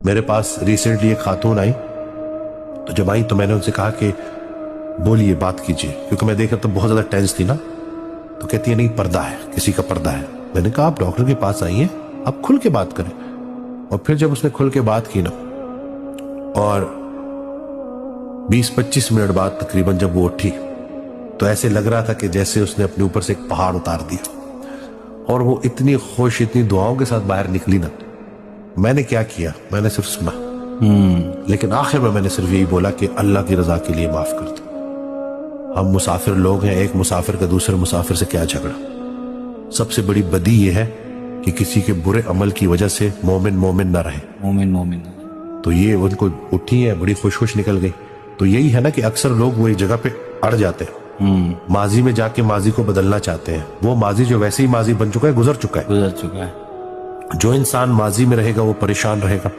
میرے پاس ریسنٹلی ایک خاتون آئی، تو جب آئی تو میں نے ان سے کہا کہ بولیے، بات کیجیے، کیونکہ میں دیکھ رہا تو بہت زیادہ ٹینس تھی نا. تو کہتی ہے نہیں، پردہ ہے، کسی کا پردہ ہے. میں نے کہا آپ ڈاکٹر کے پاس آئی ہیں، آپ کھل کے بات کریں. اور پھر جب اس نے کھل کے بات کی نا، اور 20-25 منٹ بعد تقریباً جب وہ اٹھی تو ایسے لگ رہا تھا کہ جیسے اس نے اپنے اوپر سے ایک پہاڑ اتار دیا. اور وہ اتنی خوش، اتنی دعاؤں کے ساتھ باہر نکلی نا. میں نے کیا کیا؟ میں نے صرف سنا، لیکن آخر میں نے صرف یہی بولا کہ اللہ کی رضا کے لیے معاف کر دو. ہم مسافر لوگ ہیں، ایک مسافر کا دوسرے مسافر سے کیا جھگڑا؟ سب سے بڑی بدی یہ ہے کہ کسی کے برے عمل کی وجہ سے مومن نہ رہے. مومن تو یہ ان کو اٹھی ہے، بڑی خوش خوش نکل گئی. تو یہی ہے نا کہ اکثر لوگ وہی جگہ پہ اڑ جاتے ہیں، ماضی میں جا کے ماضی کو بدلنا چاہتے ہیں. وہ ماضی جو ویسے ہی ماضی بن چکا ہے، گزر چکا ہے. گزر چکا ہے. جو انسان ماضی میں رہے گا وہ پریشان رہے گا.